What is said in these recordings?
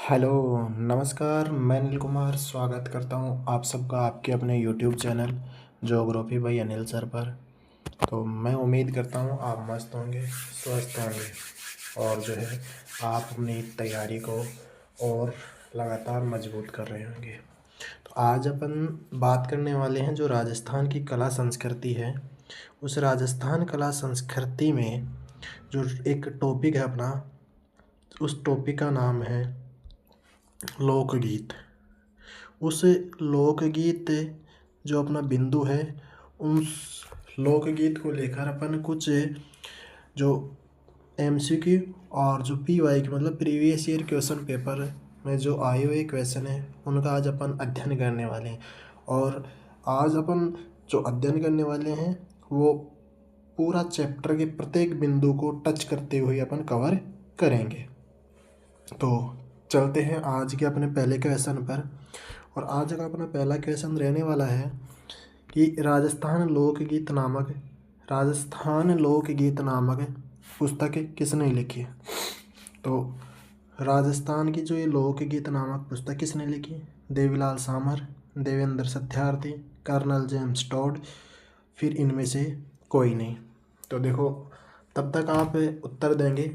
Hello, नमस्कार। मैं अनिल कुमार स्वागत करता हूं आप सबका आपके अपने YouTube channel geography bye Anil sir पर। तो मैं उम्मीद करता हूं आप मस्त होंगे, स्वस्थ होंगे और जो है आप अपनी तैयारी को और लगातार मजबूत कर रहे होंगे। तो आज अपन बात करने वाले हैं जो राजस्थान की कला संस्कृति है, उस राजस्थान कला संस्कृति में जो एक टॉपिक है अपना, उस टॉपिक का नाम है लोकगीत। उस लोकगीत जो अपना बिंदु है, उस लोकगीत को लेकर अपन कुछ जो एमसीक्यू और जो पीवाई की मतलब प्रीवियस ईयर क्वेश्चन पेपर में जो आए हुए क्वेश्चन है उनका आज अपन अध्ययन करने वाले हैं। और आज अपन जो अध्ययन करने वाले हैं वो पूरा चैप्टर के प्रत्येक बिंदु को टच करते हुए अपन कवर करेंगे। तो चलते हैं आज के अपने पहले क्वेश्चन पर। और आज का अपना पहला क्वेश्चन रहने वाला है कि राजस्थान लोकगीत नामक पुस्तक किसने लिखी। तो राजस्थान की जो ये लोकगीत नामक पुस्तक किसने लिखी? Devilal Samar, Devendra Satyarthi, colonel James Tod, फिर इनमें से कोई नहीं। तो देखो, तब तक आप उत्तर देंगे,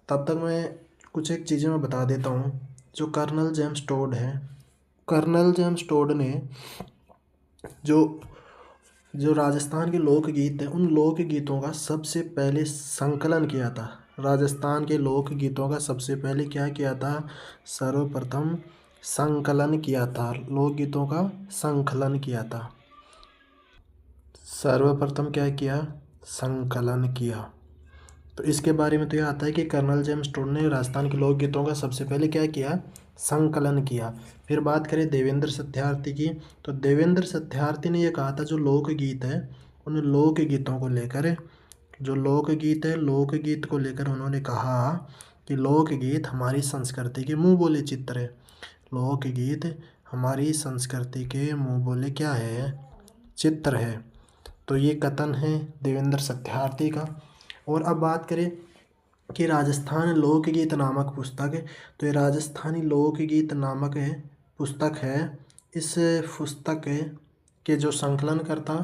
तब तक मैं कुछ एक चीज़ें मैं बता देता हूँ। जो कर्नल जेम्स टॉड है, कर्नल जेम्स टॉड ने जो जो राजस्थान के लोकगीत हैं उन लोकगीतों का सबसे पहले संकलन किया था। राजस्थान के लोकगीतों का सबसे पहले क्या किया था? सर्वप्रथम संकलन किया था, लोकगीतों का संकलन किया था। सर्वप्रथम क्या किया? संकलन किया। तो इसके बारे में तो यह आता है कि कर्नल जेम्स टोड ने राजस्थान के लोकगीतों का सबसे पहले क्या किया? संकलन किया। फिर बात करें देवेंद्र सत्यार्थी की, तो देवेंद्र सत्यार्थी ने यह कहा था जो लोकगीत है उन लोकगीतों को लेकर, जो लोकगीत है लोकगीत को लेकर उन्होंने कहा कि लोकगीत हमारी संस्कृति के मुँह बोले चित्र है। लोकगीत हमारी संस्कृति के मुँह बोले क्या है? चित्र है। तो ये कथन है देवेंद्र सत्यार्थी का। और अब बात करें कि राजस्थान लोकगीत नामक पुस्तक है, तो ये राजस्थानी लोकगीत नामक पुस्तक है। इस पुस्तक के जो संकलनकर्ता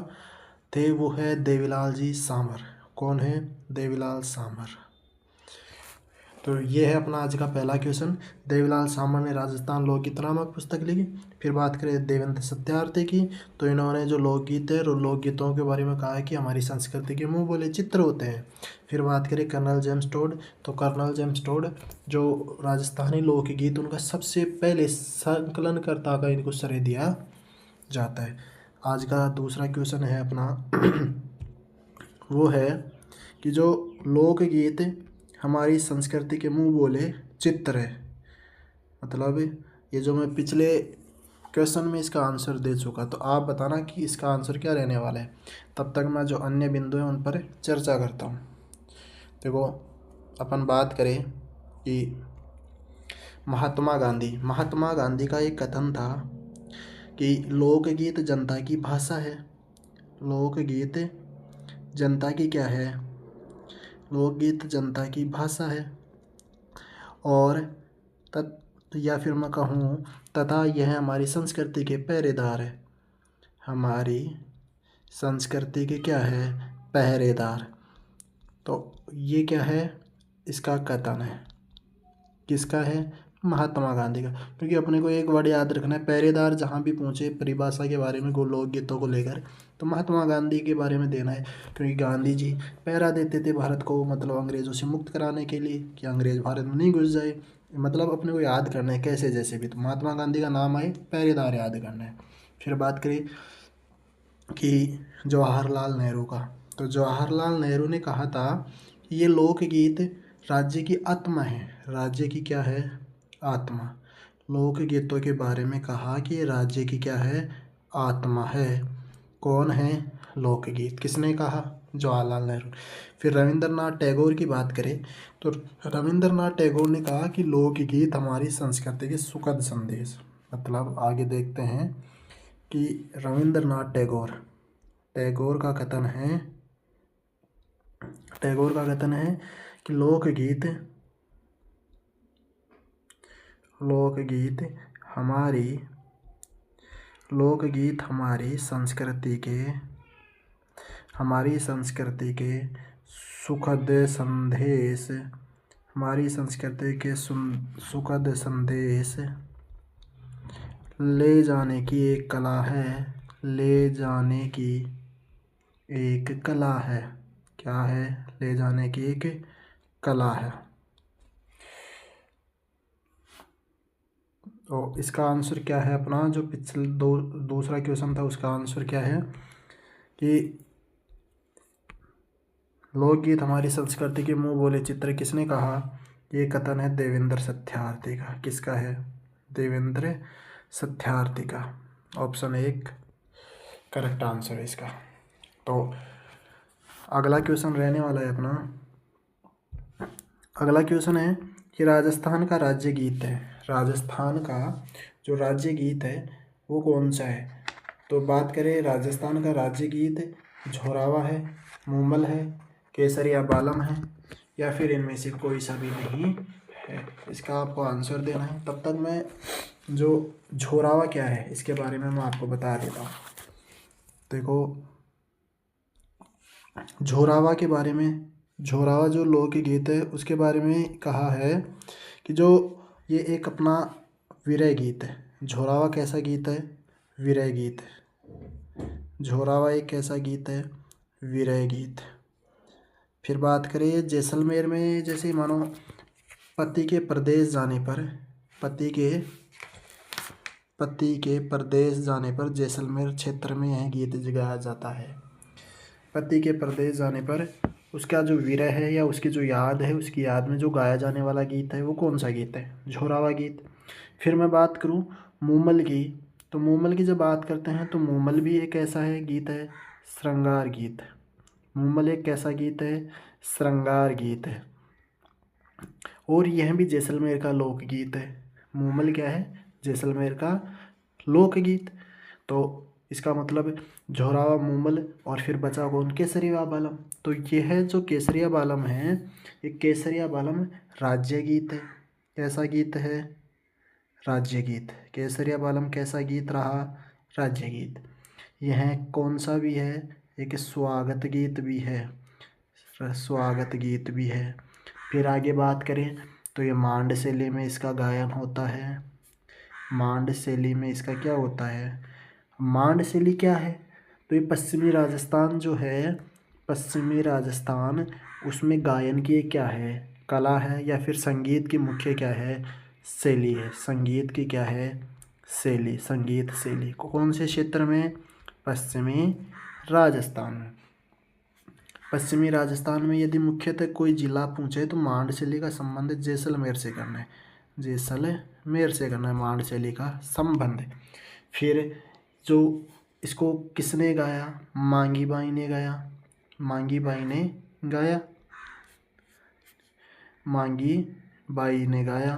थे वो है देवीलाल जी सामर। कौन है? देवीलाल सामर। तो ये है अपना आज का पहला क्वेश्चन। देवीलाल सामर ने राजस्थान लोकगीत नामक पुस्तक लिखी। फिर बात करें देवेंद्र सत्यार्थी की, तो इन्होंने जो लोकगीत है और लोकगीतों के बारे में कहा है कि हमारी संस्कृति के मुँह बोले चित्र होते हैं। फिर बात करें कर्नल जेम्स टोड, तो कर्नल जेम्स टोड जो राजस्थानी लोकगीत उनका सबसे पहले संकलनकर्ता का इनको श्रेय दिया जाता है। आज का दूसरा क्वेश्चन है अपना वो है कि जो लोकगीत हमारी संस्कृति के मुँह बोले चित्र है, मतलब ये जो मैं पिछले क्वेश्चन में इसका आंसर दे चुका, तो आप बताना कि इसका आंसर क्या रहने वाला है। तब तक मैं जो अन्य बिंदु हैं उन पर चर्चा करता हूँ। देखो, अपन बात करें कि महात्मा गांधी का एक कथन था कि लोकगीत जनता की भाषा है। लोकगीत जनता की क्या है? लोकगीत जनता की भाषा है। और या फिर मैं कहूँ तथा यह हमारी संस्कृति के पहरेदार है। हमारी संस्कृति के क्या है? पहरेदार। तो ये क्या है? इसका कथन है। किसका है? महात्मा गांधी का। क्योंकि अपने को एक वर्ड याद रखना है, पहरेदार जहाँ भी पहुँचे परिभाषा के बारे में लोकगीतों को लेकर, तो महात्मा गांधी के बारे में देना है। क्योंकि गांधी जी पहरा देते थे भारत को, मतलब अंग्रेज़ों से मुक्त कराने के लिए कि अंग्रेज़ भारत में नहीं घुस जाए। मतलब अपने को याद करना है कैसे जैसे भी, तो महात्मा गांधी का नाम आए पहरेदार याद करना है। फिर बात करें कि जवाहरलाल नेहरू का, तो जवाहरलाल नेहरू ने कहा था कि ये लोकगीत राज्य की आत्मा है। राज्य की क्या है? आत्मा। लोकगीतों के बारे में कहा कि ये राज्य की क्या है? आत्मा है। कौन है? लोकगीत। किसने कहा? जवाहरलाल नेहरू। फिर रविंद्रनाथ टैगोर की बात करें, तो रविंद्रनाथ टैगोर ने कहा कि लोकगीत हमारी संस्कृति के सुखद संदेश। मतलब आगे देखते हैं कि रविंद्रनाथ टैगोर का कथन है, कि लोकगीत लोकगीत हमारी संस्कृति के सुखद संदेश ले जाने की एक कला है। क्या है? ले जाने की एक कला है। तो इसका आंसर क्या है अपना? जो पिछले दूसरा क्वेश्चन था उसका आंसर क्या है कि लोकगीत हमारी संस्कृति के मुंह बोले चित्र किसने कहा? ये कथन है देवेंद्र सत्यार्थी का। किसका है? देवेंद्र सत्यार्थी का। ऑप्शन 1 करेक्ट आंसर है इसका। तो अगला क्वेश्चन रहने वाला है अपना। अगला क्वेश्चन है कि राजस्थान का राज्य गीत है वो कौन सा है? तो बात करें राजस्थान का राज्य गीत झोरावा है, मूमल है, केसरिया बालम है या फिर इनमें से कोई सा भी नहीं है। इसका आपको आंसर देना है। तब तक मैं जो झोरावा क्या है इसके बारे में मैं आपको बता देता हूँ। देखो, झोरावा के बारे में, झोरावा जो लोकगीत है उसके बारे में कहा है कि जो ये एक अपना विरह गीत है। झोरावा कैसा गीत है? विरह गीत। झोरावा एक कैसा गीत है? विरह गीत। फिर बात करें जैसलमेर में, जैसे मानो पति के परदेश जाने पर जैसलमेर क्षेत्र में यह गीत गाया जाता है। पति के परदेश जाने पर उसका जो विरह है या उसकी जो याद है, उसकी याद में जो गाया जाने वाला गीत है वो कौन सा गीत है? झोरावा गीत। फिर मैं बात करूं मूमल की, तो मूमल की जब बात करते हैं तो मूमल भी एक ऐसा है गीत है, श्रृंगार गीत। मूमल एक कैसा गीत है? श्रृंगार गीत है। और यह भी जैसलमेर का लोकगीत है। मूमल क्या है? जैसलमेर का लोकगीत। तो इसका मतलब झोरावा, मूमल और फिर बचा कौन? केसरिया बालम। तो यह जो केसरिया बालम है, ये केसरिया बालम राज्य गीत है। कैसा गीत है? राज्य गीत। केसरिया बालम कैसा गीत रहा? राज्य गीत। यह कौन सा भी है? एक स्वागत गीत भी है। फिर आगे बात करें तो ये मांड शैली में इसका गायन होता है। मांड शैली में इसका क्या होता है? मांड शैली क्या है? तो ये पश्चिमी राजस्थान जो है, पश्चिमी राजस्थान, उसमें गायन की क्या है? कला है या फिर संगीत की मुख्य क्या है? शैली है। संगीत की क्या है? शैली। संगीत शैली कौन से क्षेत्र में? पश्चिमी राजस्थान में। पश्चिमी राजस्थान में यदि मुख्यतः कोई जिला पूछे तो मांड शैली का संबंध जैसलमेर से करना है। जैसलमेर से करना है मांड शैली का संबंध। फिर जो इसको किसने गाया? मांगी बाई ने गाया। मांगी बाई ने गाया।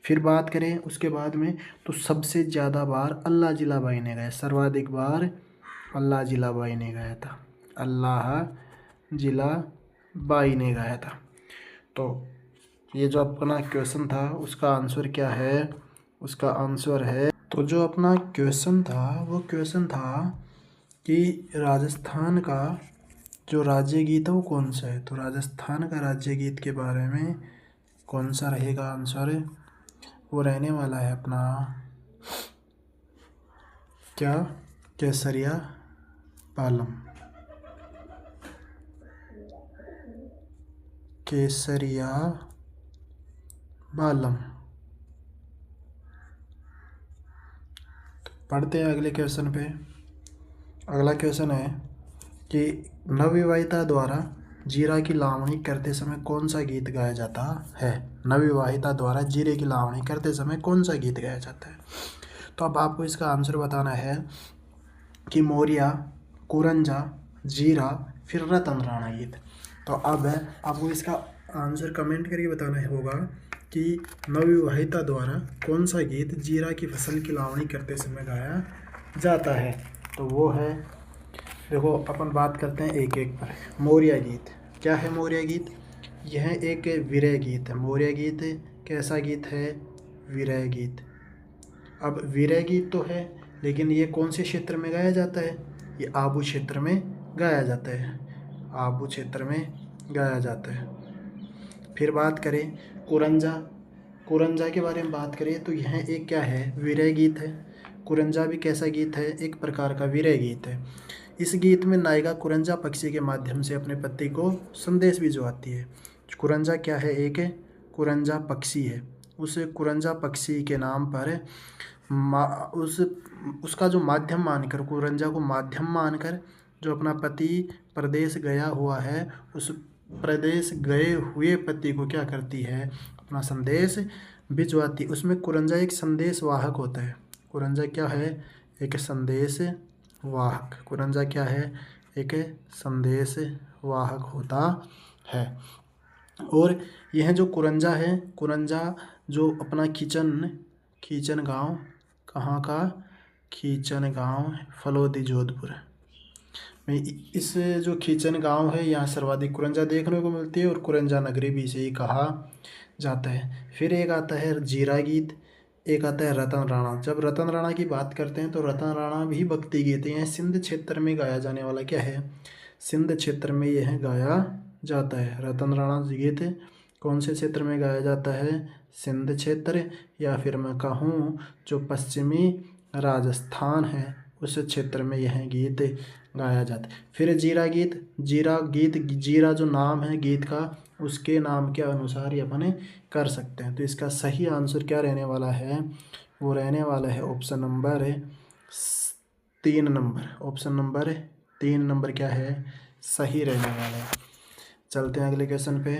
फिर बात करें उसके बाद में तो सबसे ज़्यादा बार अल्लाह जिला बाई ने गाया। सर्वाधिक बार अल्लाह जिला बाई ने गाया था। अल्लाह जिला बाई ने गाया था। तो ये जो अपना क्वेश्चन था उसका आंसर क्या है? उसका आंसर है, तो जो अपना क्वेश्चन था वो क्वेश्चन था कि राजस्थान का जो राज्य गीत है वो कौन सा है। तो राजस्थान का राज्य गीत के बारे में कौन सा रहेगा आंसर? वो रहने वाला है अपना क्या? केसरिया बालम। केसरिया बालम। पढ़ते हैं अगले क्वेश्चन पे। अगला क्वेश्चन है कि नवविवाहिता द्वारा जीरा की लावणी करते समय कौन सा गीत गाया जाता है? नवविवाहिता द्वारा जीरे की लावणी करते समय कौन सा गीत गाया जाता है? तो अब आपको इसका आंसर बताना है कि मोरिया, कुरंजा, जीरा, फिर रतन राणा गीत। तो अब आपको इसका आंसर कमेंट करके बताना होगा कि नवविवाहिता द्वारा कौन सा गीत जीरा की फसल की लावणी करते समय गाया जाता है। तो वो है, देखो अपन बात करते हैं एक एक पर। मोरिया गीत क्या है? मोरिया गीत यह एक विरह गीत है। मोरिया गीत कैसा गीत है? विरह गीत। अब विरह गीत तो है, लेकिन ये कौन से क्षेत्र में गाया जाता है? ये आबू क्षेत्र में गाया जाता है, आबू क्षेत्र में गाया जाता है। फिर बात करें कुरंजा, कुरंजा के बारे में बात करें तो यह एक क्या है? विरह गीत है। कुरंजा भी कैसा गीत है? एक प्रकार का विरह गीत है। इस गीत में नायिका कुरंजा पक्षी के माध्यम से अपने पति को संदेश भिजवाती है। कुरंजा क्या है? एक कुरंजा पक्षी है। उस कुरंजा पक्षी के नाम पर उसका जो माध्यम मानकर, कुरंजा को माध्यम मानकर जो अपना पति प्रदेश गया हुआ है, उस प्रदेश गए हुए पति को क्या करती है? अपना संदेश भिजवाती। उसमें कुरंजा एक संदेश वाहक होता है। कुरंजा क्या है? एक संदेश वाहक। कुरंजा क्या है? एक संदेश वाहक होता है। और यह जो कुरंजा है, कुरंजा जो अपना खींचन गांव, कहाँ का? खींचन गांव, फलोदी, जोधपुर में। इस जो खींचन गांव है, यहाँ सर्वाधिक कुरंजा देखने को मिलती है और कुरंजा नगरी भी इसे ही कहा जाता है। फिर एक आता है जीरा गीत, एक आता है रतन राणा। जब रतन राणा की बात करते हैं तो रतन राणा भी भक्ति गीत है। यह सिंध क्षेत्र में गाया जाने वाला क्या है? सिंध क्षेत्र में यह गाया जाता है। रतन राणा गीत कौन से क्षेत्र में गाया जाता है? सिंध क्षेत्र, या फिर मैं कहूँ जो पश्चिमी राजस्थान है उस क्षेत्र में यह गीत गाया जाता है। फिर जीरा गीत, जीरा जो नाम है गीत का, उसके नाम के अनुसार ही अपन कर सकते हैं। तो इसका सही आंसर क्या रहने वाला है? वो रहने वाला है ऑप्शन नंबर 3 ऑप्शन नंबर 3 क्या है? सही रहने वाला है। चलते हैं अगले क्वेश्चन पे।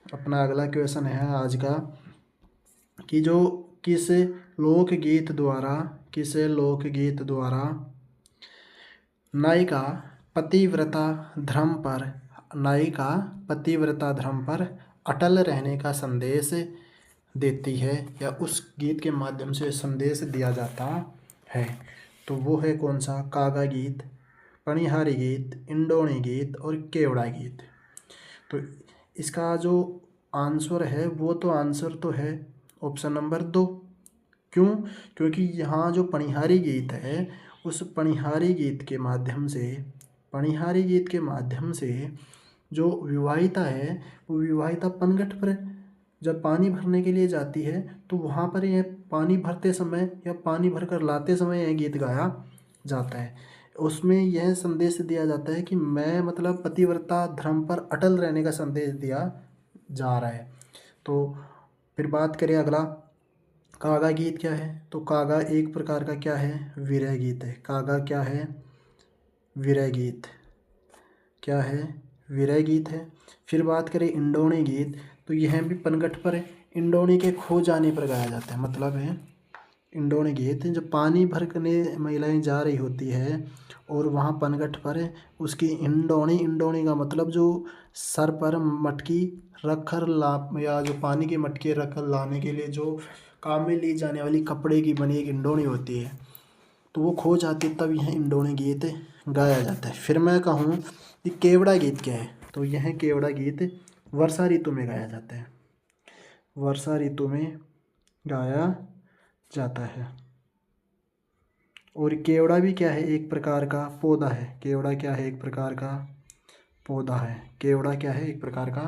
अपना अगला क्वेश्चन है आज का कि जो किस लोकगीत द्वारा नायिका पतिव्रता धर्म पर अटल रहने का संदेश देती है, या उस गीत के माध्यम से संदेश दिया जाता है? तो वो है कौन सा? कागा गीत, पनिहारी गीत, इंडोणी गीत और केवड़ा गीत। तो इसका जो आंसर है वो तो आंसर तो है ऑप्शन नंबर 2। क्यों? क्योंकि यहाँ जो पनिहारी गीत है, उस पनिहारी गीत के माध्यम से जो विवाहिता है, वो विवाहिता पनघट पर जब पानी भरने के लिए जाती है तो वहाँ पर यह पानी भरते समय या पानी भरकर लाते समय यह गीत गाया जाता है। उसमें यह संदेश दिया जाता है कि मैं मतलब पतिव्रता धर्म पर अटल रहने का संदेश दिया जा रहा है। तो फिर बात करें अगला, कागा गीत क्या है? तो कागा एक प्रकार का क्या है? विरह गीत है। कागा क्या है? विरह गीत। क्या है? विरह गीत है। फिर बात करें इंडोणी गीत, तो यह भी पनघट पर इंडोणी के खो जाने पर गाया जाता है। मतलब है इंडोणी गीत जब पानी भरने महिलाएं जा रही होती है और वहाँ पनघट पर उसकी इंडोणी का मतलब जो सर पर मटकी रखकर या जो पानी की मटकी रखकर लाने के लिए जो काम में ली जाने वाली कपड़े की बनी एक इंडोणी होती है, तो वो खो जाती है, तब यह इंडोणी गीत गाया जाता है। फिर मैं कहूँ कि केवड़ा गीत क्या है? तो यह केवड़ा गीत वर्षा ऋतु में गाया जाता है। वर्षा ऋतु में गाया जाता है। और केवड़ा भी क्या है? एक प्रकार का पौधा है। केवड़ा क्या है? एक प्रकार का पौधा है। केवड़ा क्या है? एक प्रकार का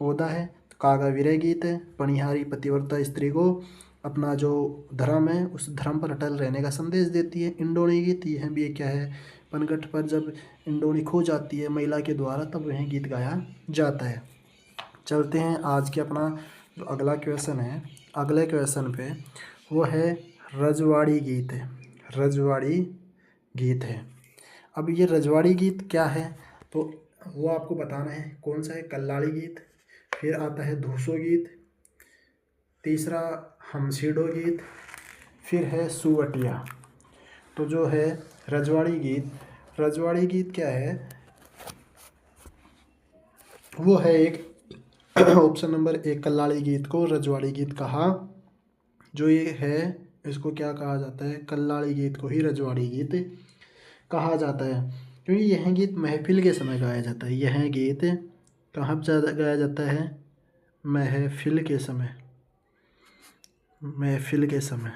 पौधा है। कागा विरह गीत है। पनिहारी पतिव्रता स्त्री को अपना जो धर्म है उस धर्म पर अटल रहने का संदेश देती है। इंडोणी गीत, यह भी क्या है? पनघट पर जब इंडोणी खो जाती है महिला के द्वारा, तब वह गीत गाया जाता है। चलते हैं आज के अपना जो अगला क्वेश्चन है, अगले क्वेश्चन पे, वो है रजवाड़ी गीत है। रजवाड़ी गीत है। अब ये रजवाड़ी गीत क्या है? तो वो आपको बताना है कौन सा है। कल्लाड़ी गीत, फिर आता है धूसो गीत, तीसरा हमसीडो गीत, फिर है सुवटिया। तो जो है रजवाड़ी गीत क्या है? वो है एक ऑप्शन नंबर 1 कल्लाड़ी गीत को रजवाड़ी गीत कहा। जो ये है इसको क्या कहा जाता है? कल्लाड़ी गीत को ही रजवाड़ी गीत कहा जाता है, क्योंकि यह गीत महफिल के समय गाया जाता है। यह गीत कहाँ ज़्यादा गाया जाता है? महफिल के समय। महफिल के समय।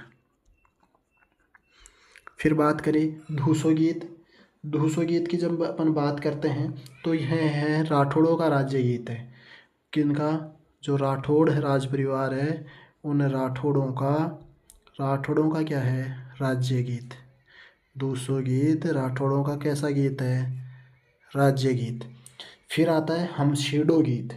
फिर बात करें धूसो गीत। धूसो गीत की जब अपन बात करते हैं तो यह है राठौड़ों का राज्य गीत है। किनका? जो राठौड़ राज परिवार है उन राठौड़ों का क्या है? राज्य गीत। धूसो गीत राठौड़ों का कैसा गीत है? राज्य गीत। फिर आता है हमसीडो गीत।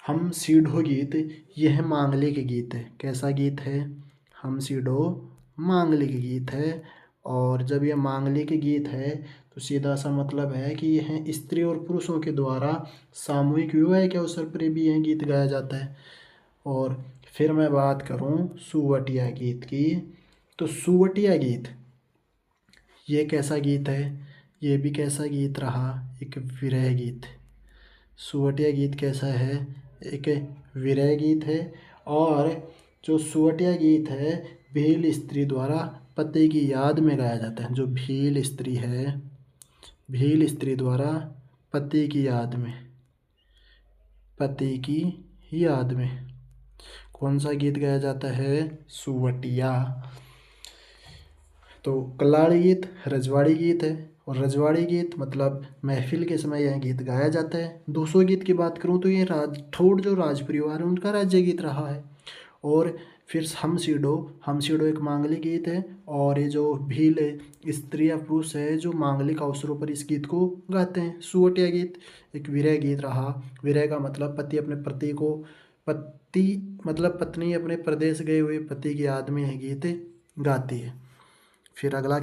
हमसीडो गीत यह मांगलिक गीत है। कैसा गीत है? हमसीडो मांगलिक गीत है। और जब यह मांगलिक गीत है तो सीधा सा मतलब है कि यह स्त्री और पुरुषों के द्वारा सामूहिक विवाह के अवसर पर भी यह गीत गाया जाता है। और फिर मैं बात करूं सुवटिया गीत की, तो सुवटिया गीत ये कैसा गीत है? ये भी कैसा गीत रहा? एक विरह गीत। सुवटिया गीत कैसा है? एक विरह गीत है। और जो सुवटिया गीत है भील स्त्री द्वारा पति की याद में गाया जाता है। जो भील स्त्री है, भील स्त्री द्वारा पति की याद में, पति की याद में कौन सा गीत गाया जाता है? सुवटिया। तो कल्लाड़ी गीत रजवाड़ी गीत है। और रजवाड़ी गीत मतलब महफिल के समय यह गीत गाया जाता है। दूसो गीत की बात करूँ तो ये राठौड़ जो राज परिवार है उनका राज्य गीत रहा है। और फिर हमसीडो एक मांगलिक गीत है। और ये जो भील स्त्री या पुरुष है जो मांगलिक अवसरों पर इस गीत को गाते हैं। सुवटिया गीत एक विरह गीत रहा। विरह का मतलब पति मतलब पत्नी अपने प्रदेश गए हुए पति की याद में यह गीत गाती है। फिर अगला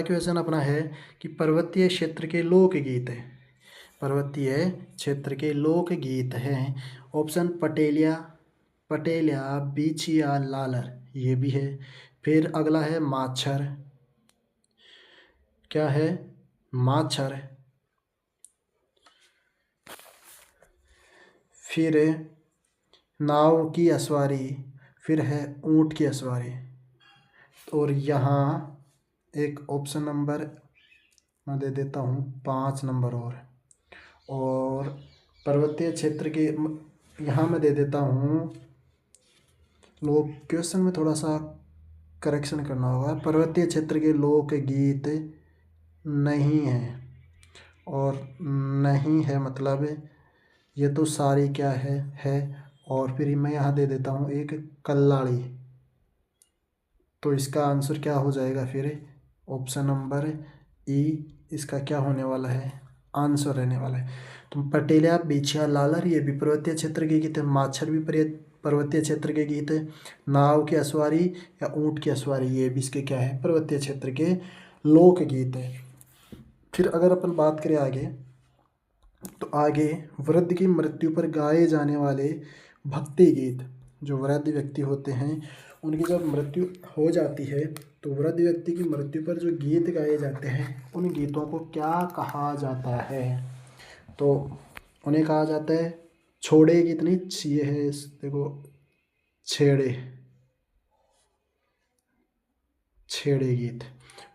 क्वेश्चन अपना है कि पर्वतीय क्षेत्र के लोकगीत है। पर्वतीय क्षेत्र के लोकगीत हैं। ऑप्शन पटेलिया बीछिया लालर ये भी है। फिर अगला है माछर। क्या है? माछर। फिर नाव की असवारी। फिर है ऊंट की असवारी। और यहाँ एक ऑप्शन नंबर मैं दे देता हूँ 5 नंबर और पर्वतीय क्षेत्र के यहाँ मैं दे देता हूँ। लोक क्वेश्चन में थोड़ा सा करेक्शन करना होगा। पर्वतीय क्षेत्र के लोकगीत नहीं है। और नहीं है मतलब ये तो सारी क्या है। और फिर मैं यहाँ दे देता हूँ एक कल्लाड़ी। तो इसका आंसर क्या हो जाएगा? फिर ऑप्शन नंबर ई इसका क्या होने वाला है? आंसर रहने वाला है। तो पटेलिया बीछिया लालर ये भी पर्वतीय क्षेत्र के गीत है। माछर भी पर्वतीय क्षेत्र के गीत है। नाव की असवारी या ऊंट की असवारी ये भी इसके क्या है? पर्वतीय क्षेत्र के लोक गीत है। फिर अगर अपन बात करें आगे तो आगे वृद्ध की मृत्यु पर गाए जाने वाले भक्ति गीत। जो वृद्ध व्यक्ति होते हैं उनकी जब मृत्यु हो जाती है तो वृद्ध व्यक्ति की मृत्यु पर जो गीत गाए जाते हैं उन गीतों को क्या कहा जाता है? तो उन्हें कहा जाता है छोड़े गीत नहीं, ये है देखो छेड़े गीत।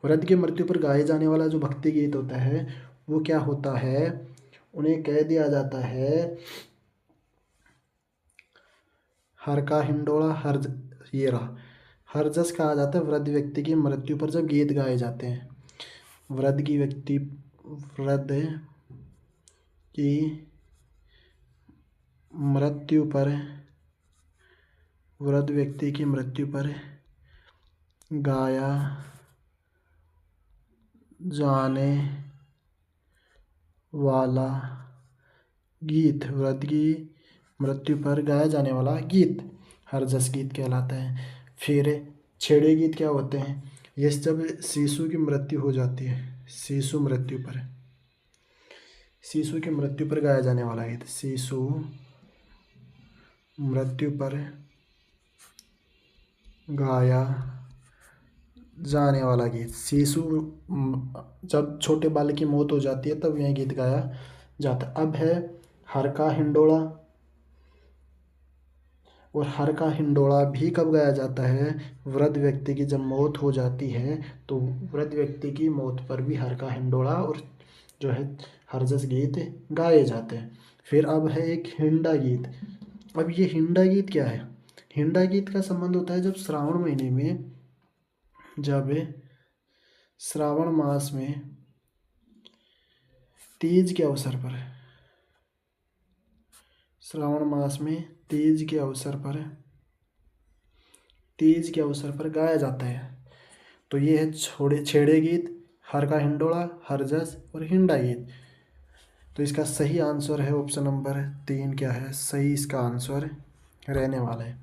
वृद्ध की मृत्यु पर गाए जाने वाला जो भक्ति गीत होता है वो क्या होता है? उन्हें कह दिया जाता है हर का हिंडोला हरजस कहा जाता है। वृद्ध व्यक्ति की मृत्यु पर जब गीत गाए जाते हैं। वृद्ध की मृत्यु पर गाया जाने वाला गीत, वृद्ध की मृत्यु पर गाया जाने वाला गीत हरजस गीत कहलाता है। फिर छेड़े गीत क्या होते हैं? ये जब शिशु की मृत्यु हो जाती है, शिशु की मृत्यु पर गाया जाने वाला गीत। शिशु मृत्यु पर गाया जाने वाला गीत। शिशु जब छोटे बालक की मौत हो जाती है तब यह गीत गाया जाता है। अब है हर का हिंडोला। और हर का हिंडोला भी कब गाया जाता है? वृद्ध व्यक्ति की जब मौत हो जाती है तो वृद्ध व्यक्ति की मौत पर भी हर का हिंडोला और जो है हरजस गीत गाए जाते हैं। फिर अब है एक हिंडा गीत। अब ये हिंडा गीत क्या है? हिंडा गीत का संबंध होता है जब श्रावण महीने में, जब श्रावण मास में तीज के अवसर पर, श्रावण मास में तीज के अवसर पर, तीज के अवसर पर गाया जाता है। तो ये है छोड़े छेड़े गीत, हर का हिंडोला, हरजस और हिंडा गीत। तो इसका सही आंसर है ऑप्शन नंबर 3, क्या है सही इसका आंसर रहने वाला है।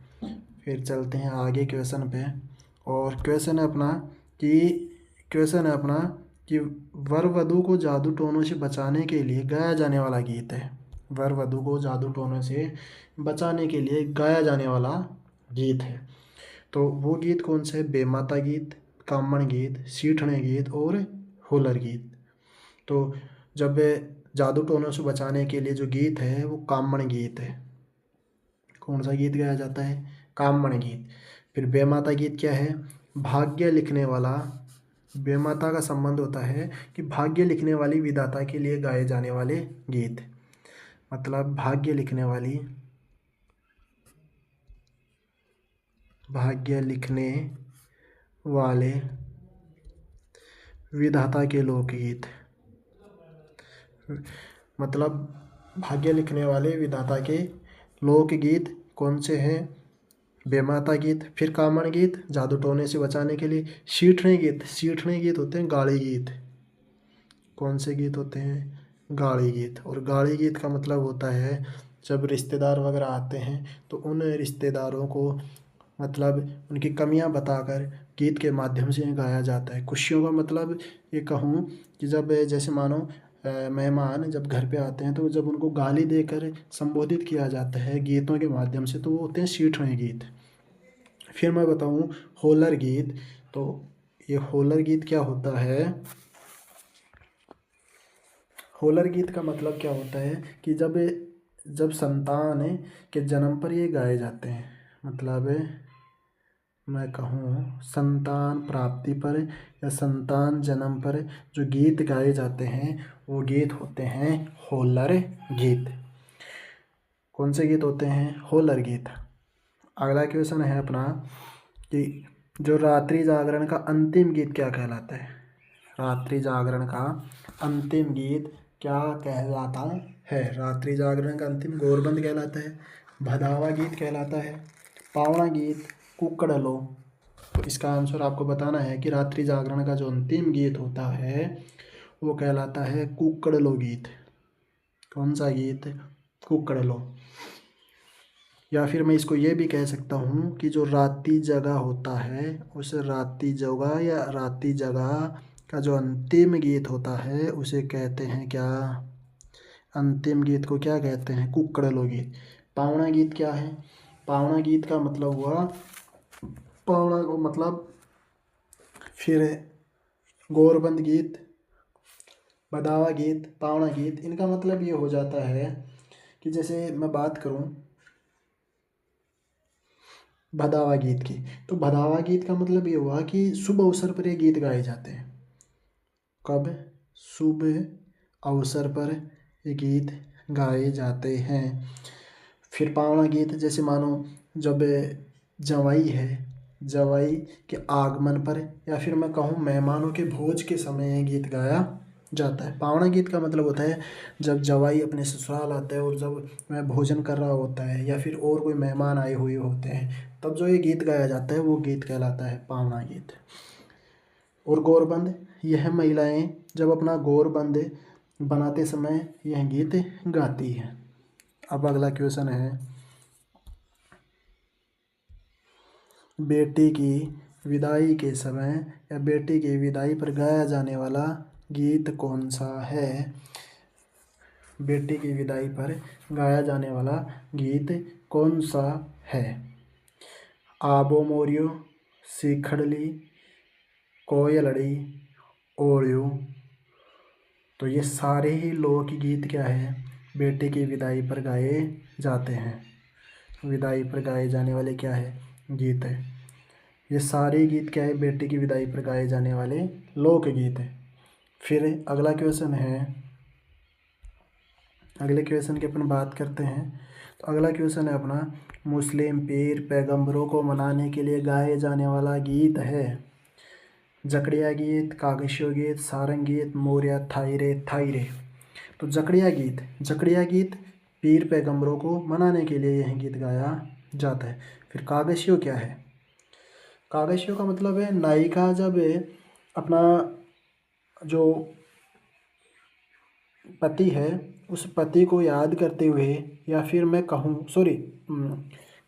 फिर चलते हैं आगे क्वेश्चन पे। और क्वेश्चन है अपना कि वर वधू को जादू टोनों से बचाने के लिए गाया जाने वाला गीत है। वर वधू को जादू टोनों से बचाने के लिए गाया जाने वाला गीत है। तो वो गीत कौन से है? बेमाता गीत, कामण गीत, सीठने गीत और होलर गीत। तो जब जादू टोनों से बचाने के लिए जो गीत है वो कामण गीत है। कौन सा गीत गाया जाता है? कामण गीत। फिर बेमाता गीत क्या है? भाग्य लिखने वाला, बेमाता का संबंध होता है कि भाग्य लिखने वाली विधाता के लिए गाए जाने वाले गीत, मतलब भाग्य लिखने वाले विधाता के लोकगीत, मतलब भाग्य लिखने वाले विधाता के लोकगीत कौन से हैं? बेमाता गीत। फिर कामण गीत जादू टोने से बचाने के लिए, सीठने गीत होते हैं गाड़ी गीत। कौन से गीत होते हैं? गाड़ी गीत। और गाड़ी गीत का मतलब होता है जब रिश्तेदार वगैरह आते हैं तो उन रिश्तेदारों को मतलब उनकी कमियां बताकर गीत के माध्यम से गाया जाता है। खुशियों का मतलब ये कहूँ कि जब जैसे मानो मेहमान जब घर पे आते हैं तो जब उनको गाली देकर संबोधित किया जाता है गीतों के माध्यम से, तो वो होते हैं सीठने गीत। फिर मैं बताऊँ होलर गीत। तो ये होलर गीत क्या होता है? होलर गीत का मतलब क्या होता है कि जब संतान के जन्म पर ये गाए जाते हैं, मतलब मैं कहूँ संतान प्राप्ति पर या संतान जन्म पर जो गीत गाए जाते हैं वो गीत होते हैं होलर गीत। कौन से गीत होते हैं? होलर गीत। अगला क्वेश्चन है अपना कि जो रात्रि जागरण का अंतिम गीत क्या कहलाता है? रात्रि जागरण का अंतिम गीत क्या कहलाता है? रात्रि जागरण का अंतिम गोरबंद कहलाता है, भदावा गीत कहलाता है, पावना गीत, कुक्कड़लो। तो इसका आंसर आपको बताना है कि रात्रि जागरण का जो अंतिम गीत होता है वो कहलाता है कुक्कड़लो गीत। कौन सा गीत? कुक्कड़लो। या फिर मैं इसको ये भी कह सकता हूँ कि जो राती जगह होता है उस राती जगह या राती जगह का जो अंतिम गीत होता है उसे कहते हैं क्या? अंतिम गीत को क्या कहते हैं? कुक्कड़लो गीत। पावना गीत क्या है? पावना गीत का मतलब हुआ, पावना को मतलब फिर गोरबंद गीत, बदावा गीत, पावना गीत, इनका मतलब ये हो जाता है कि जैसे मैं बात करूं भदावा गीत की, तो भदावा गीत का मतलब ये हुआ कि शुभ अवसर पर ये गीत गाए जाते हैं। कब? शुभ अवसर पर ये गीत गाए जाते हैं। फिर पावना गीत जैसे मानो जब जवाई है, जवाई के आगमन पर या फिर मैं कहूँ मेहमानों के भोज के समय ये गीत गाया जाता है। पावना गीत का मतलब होता है जब जवाई अपने ससुराल आता है और जब वह भोजन कर रहा होता है या फिर और कोई मेहमान आए हुए होते हैं तब जो ये गीत गाया जाता है वो गीत कहलाता है पावना गीत। और गौरबंद, यह महिलाएं जब अपना गौरबंद बनाते समय यह गीत गाती हैं। अब अगला क्वेश्चन है बेटी की विदाई के समय या बेटी की विदाई पर गाया जाने वाला गीत कौन सा है? बेटी की विदाई पर गाया जाने वाला गीत कौन सा है? आबो मोरियो, सीखड़ली, कोयलड़ी, ओरियो। तो ये सारे ही लोकगीत क्या है? बेटी की विदाई पर गाए जाते हैं। विदाई पर गाए जाने वाले क्या है? गीत है। ये सारे गीत क्या है? बेटी की विदाई पर गाए जाने वाले लोकगीत है। फिर अगला क्वेश्चन है, अगले क्वेश्चन की अपन बात करते हैं। तो अगला क्वेश्चन है अपना, मुस्लिम पीर पैगंबरों को मनाने के लिए गाए जाने वाला गीत है जकड़िया गीत, कागशियो गीत, सारंग गीत, मोरिया थाईरे थाईरे। तो जकड़िया गीत पीर पैगंबरों को मनाने के लिए यह गीत गाया जाता है। फिर कागशियो क्या है? कागशियो का मतलब है नायिका जब अपना जो पति है उस पति को याद करते हुए, या फिर मैं कहूँ सॉरी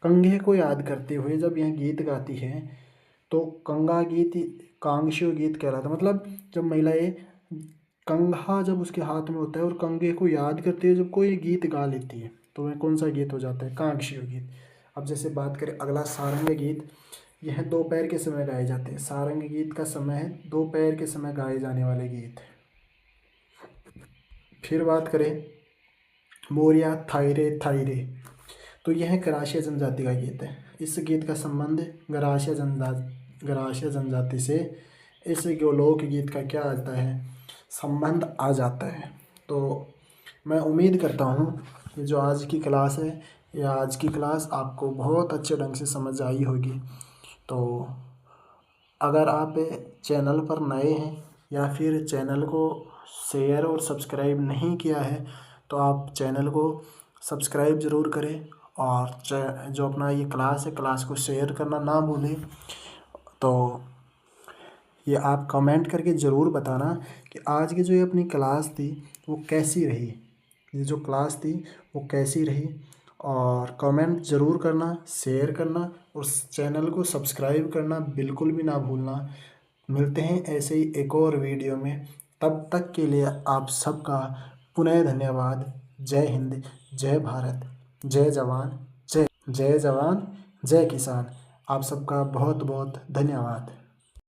कंघे को याद करते हुए जब यह गीत गाती है तो कंगा गीत कांगशियो गीत कहलाता है। मतलब जब महिलाएं कंघा जब उसके हाथ में होता है और कंघे को याद करते हुए जब कोई गीत गा लेती है तो वह कौन सा गीत हो जाता है? कांगशियो गीत। अब जैसे बात करें अगला सारंग गीत, यह दोपहर के समय गाए जाते हैं। सारंग गीत का समय है दोपहर के समय गाए जाने वाले गीत। फिर बात करें मोरिया थाईरे थाईरे, तो यह गरासिया जनजाति का गीत है। इस गीत का संबंध गरासिया जनजाति से इस लोक गीत का क्या आता है? संबंध आ जाता है। तो मैं उम्मीद करता हूँ कि जो आज की क्लास है या आज की क्लास आपको बहुत अच्छे ढंग से समझ आई होगी। तो अगर आप चैनल पर नए हैं या फिर चैनल को शेयर और सब्सक्राइब नहीं किया है तो आप चैनल को सब्सक्राइब ज़रूर करें, और जो अपना ये क्लास है क्लास को शेयर करना ना भूलें। तो ये आप कमेंट करके ज़रूर बताना कि आज की जो ये अपनी क्लास थी वो कैसी रही, ये जो क्लास थी वो कैसी रही, और कमेंट ज़रूर करना, शेयर करना और चैनल को सब्सक्राइब करना बिल्कुल भी ना भूलना। मिलते हैं ऐसे ही एक और वीडियो में, तब तक के लिए आप सबका पुनः धन्यवाद। जय हिंद, जय भारत, जय जवान, जय जवान, जय किसान। आप सबका बहुत बहुत धन्यवाद।